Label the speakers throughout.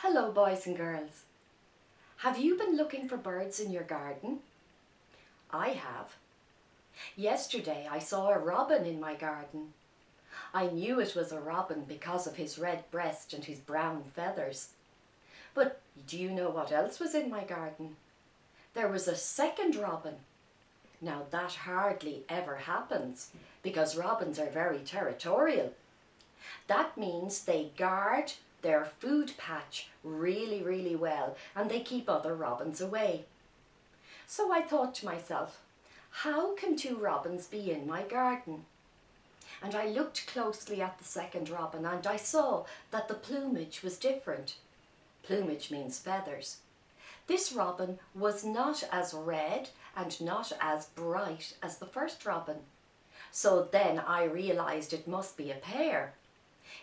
Speaker 1: Hello boys and girls. Have you been looking for birds in your garden? I have. Yesterday I saw a robin in my garden. I knew it was a robin because of his red breast and his brown feathers. But do you know what else was in my garden? There was a second robin. Now that hardly ever happens because robins are very territorial. That means they guard their food patch really well and they keep other robins away. So I thought to myself, how can two robins be in my garden? And I looked closely at the second robin and I saw that the plumage was different. Plumage means feathers. This robin was not as red and not as bright as the first robin. So then I realized it must be a pair.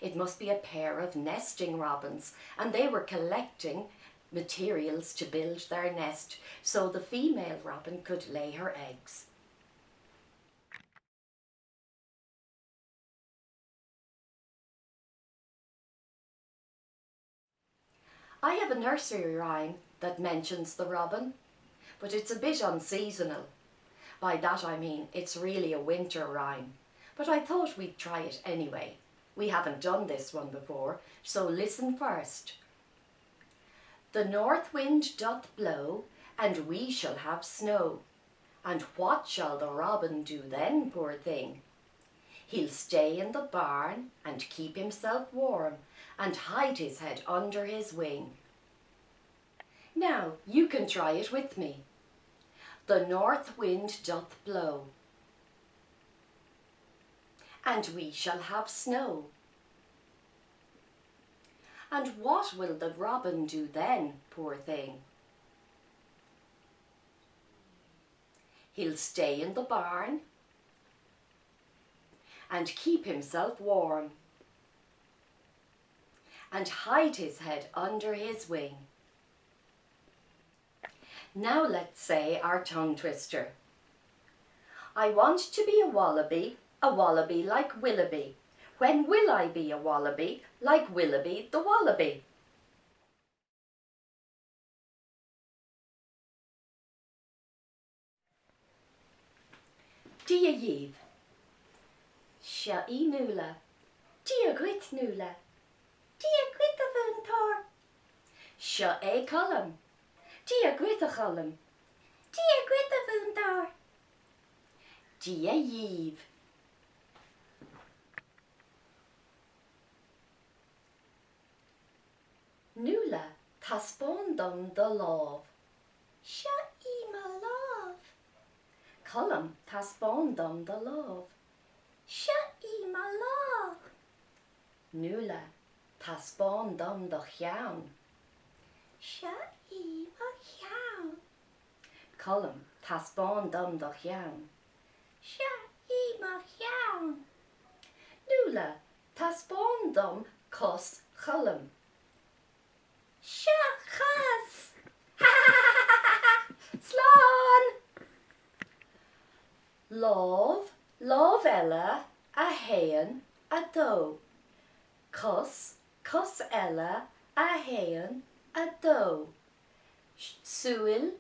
Speaker 1: It must be a pair of nesting robins, and they were collecting materials to build their nest so the female robin could lay her eggs. I have a nursery rhyme that mentions the robin, but it's a bit unseasonal. By that I mean it's really a winter rhyme, but I thought we'd try it anyway. We haven't done this one before, so listen first. The north wind doth blow, and we shall have snow. And what shall the robin do then, poor thing? He'll stay in the barn and keep himself warm, and hide his head under his wing. Now you can try it with me. The north wind doth blow, and we shall have snow. And what will the robin do then, poor thing? He'll stay in the barn and keep himself warm and hide his head under his wing. Now let's say our tongue twister. I want to be a wallaby like Willoughby. When will I be a wallaby like Willoughby the wallaby? Dia Yeeve. Sha I Nuala. Dia Gwit Nuala. Dia Gwit a Vuntor. Sha A Colm. Dia Gwit a Colm. Dia Gwit a Vuntor. Dia Yeeve. Nuala tá spón dom the love. Sha I ma love. Colm tá spón dom the love. Sha I ma love. Nuala tá spón dom the cheann. Sha I ma cheann. Colm tá spón dom the cheann. Sha I ma cheann. Nuala tá spón dom cos Colm. Shachas! Slán! Love ella a haen a do. Cos ella a haen a do. Suil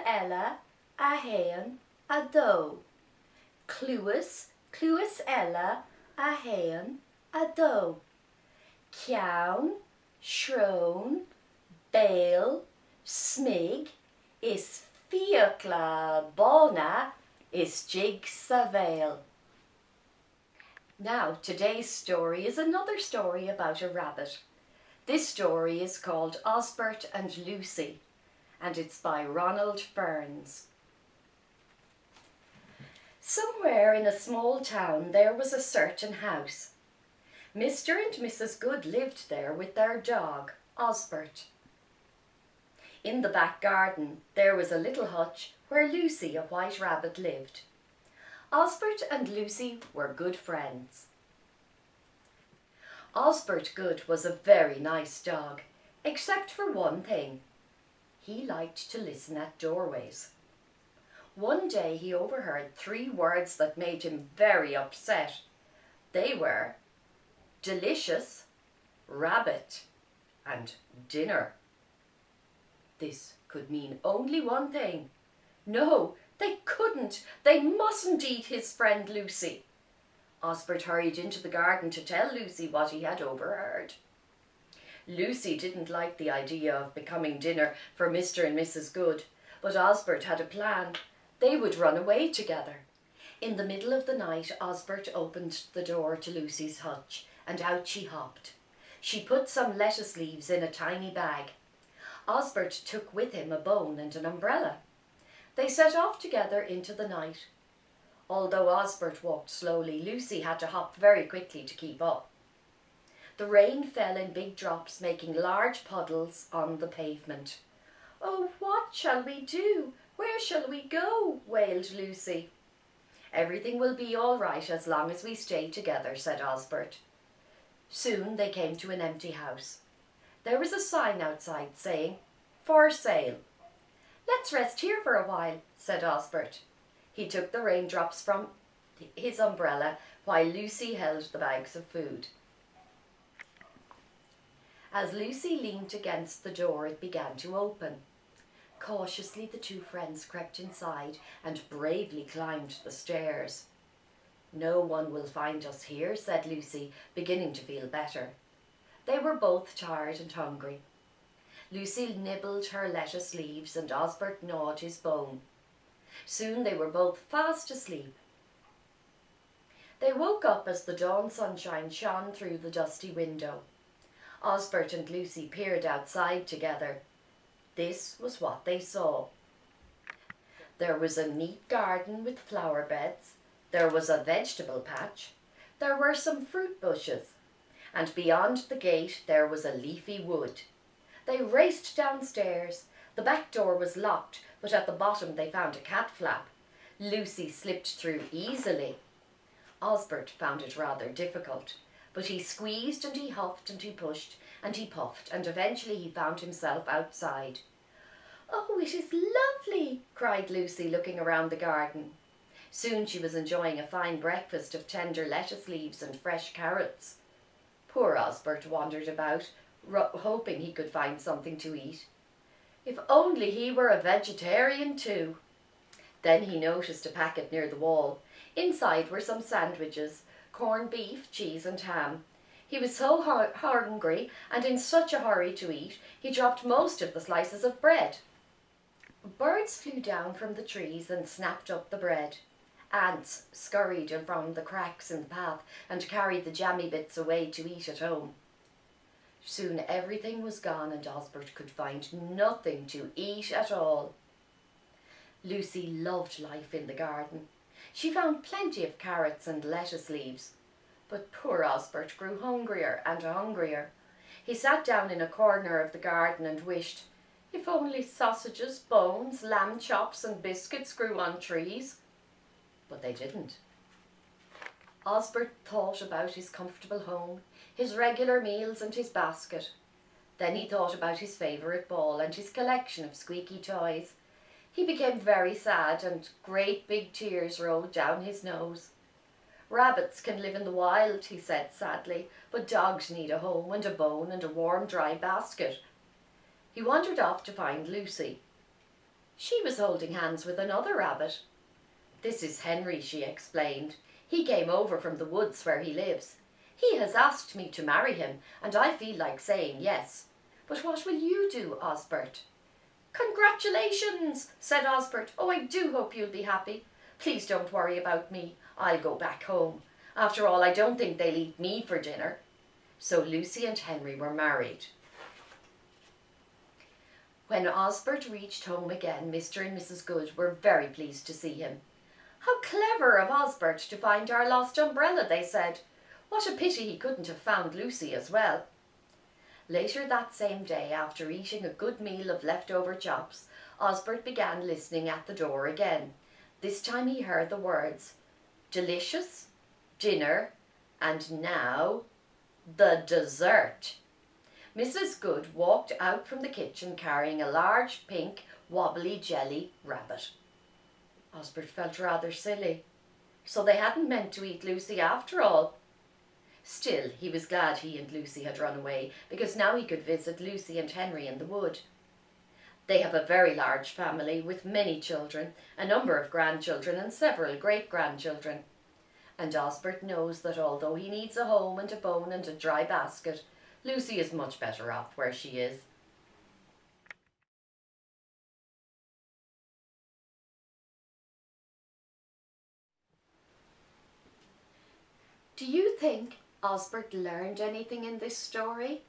Speaker 1: ella a haen a do. Cluas ella a haen a do. Ceann, Shrone, Bale, Smig, is fiacla bona, is jig sa vale. Now today's story is another story about a rabbit. This story is called Osbert and Lucy, and it's by Ronald Burns. Somewhere in a small town there was a certain house. Mr. and Mrs. Good lived there with their dog, Osbert. In the back garden there was a little hutch where Lucy, a white rabbit, lived. Osbert and Lucy were good friends. Osbert Good was a very nice dog, except for one thing. He liked to listen at doorways. One day he overheard 3 words that made him very upset. They were delicious, rabbit, and dinner. This could mean only one thing. No, they couldn't. They mustn't eat his friend Lucy. Osbert hurried into the garden to tell Lucy what he had overheard. Lucy didn't like the idea of becoming dinner for Mr. and Mrs. Good, but Osbert had a plan. They would run away together. In the middle of the night, Osbert opened the door to Lucy's hutch, and out she hopped. She put some lettuce leaves in a tiny bag. Osbert took with him a bone and an umbrella. They set off together into the night. Although Osbert walked slowly, Lucy had to hop very quickly to keep up. The rain fell in big drops, making large puddles on the pavement. "Oh, what shall we do? Where shall we go?" wailed Lucy. "Everything will be all right as long as we stay together," said Osbert. Soon they came to an empty house. There was a sign outside saying, "For sale." "Let's rest here for a while," said Osbert. He took the raindrops from his umbrella while Lucy held the bags of food. As Lucy leaned against the door, it began to open. Cautiously the two friends crept inside and bravely climbed the stairs. "No one will find us here," said Lucy, beginning to feel better. They were both tired and hungry. Lucy nibbled her lettuce leaves and Osbert gnawed his bone. Soon they were both fast asleep. They woke up as the dawn sunshine shone through the dusty window. Osbert and Lucy peered outside together. This was what they saw. There was a neat garden with flower beds. There was a vegetable patch. There were some fruit bushes. And beyond the gate there was a leafy wood. They raced downstairs. The back door was locked, but at the bottom they found a cat flap. Lucy slipped through easily. Osbert found it rather difficult, but he squeezed and he huffed and he pushed and he puffed, and eventually he found himself outside. "Oh, it is lovely!" cried Lucy, looking around the garden. Soon she was enjoying a fine breakfast of tender lettuce leaves and fresh carrots. Poor Osbert wandered about, hoping he could find something to eat. If only he were a vegetarian too. Then he noticed a packet near the wall. Inside were some sandwiches, corned beef, cheese and ham. He was so hungry and in such a hurry to eat, he dropped most of the slices of bread. Birds flew down from the trees and snapped up the bread. Ants scurried from the cracks in the path and carried the jammy bits away to eat at home. Soon everything was gone and Osbert could find nothing to eat at all. Lucy loved life in the garden. She found plenty of carrots and lettuce leaves. But poor Osbert grew hungrier and hungrier. He sat down in a corner of the garden and wished, if only sausages, bones, lamb chops and biscuits grew on trees. But they didn't. Osbert thought about his comfortable home, his regular meals and his basket. Then he thought about his favourite ball and his collection of squeaky toys. He became very sad and great big tears rolled down his nose. "Rabbits can live in the wild," he said sadly, "but dogs need a home and a bone and a warm dry basket." He wandered off to find Lucy. She was holding hands with another rabbit. "This is Henry," she explained. "He came over from the woods where he lives. He has asked me to marry him, and I feel like saying yes. But what will you do, Osbert?" "Congratulations," said Osbert. "Oh, I do hope you'll be happy. Please don't worry about me. I'll go back home. After all, I don't think they'll eat me for dinner." So Lucy and Henry were married. When Osbert reached home again, Mr. and Mrs. Good were very pleased to see him. "How clever of Osbert to find our lost umbrella," they said. "What a pity he couldn't have found Lucy as well." Later that same day, after eating a good meal of leftover chops, Osbert began listening at the door again. This time he heard the words, "delicious," "dinner," and now, "the dessert." Mrs. Good walked out from the kitchen carrying a large, pink, wobbly jelly rabbit. Osbert felt rather silly. So they hadn't meant to eat Lucy after all. Still, he was glad he and Lucy had run away, because now he could visit Lucy and Henry in the wood. They have a very large family with many children, a number of grandchildren and several great-grandchildren. And Osbert knows that although he needs a home and a bone and a dry basket, Lucy is much better off where she is. Do you think Osbert learned anything in this story?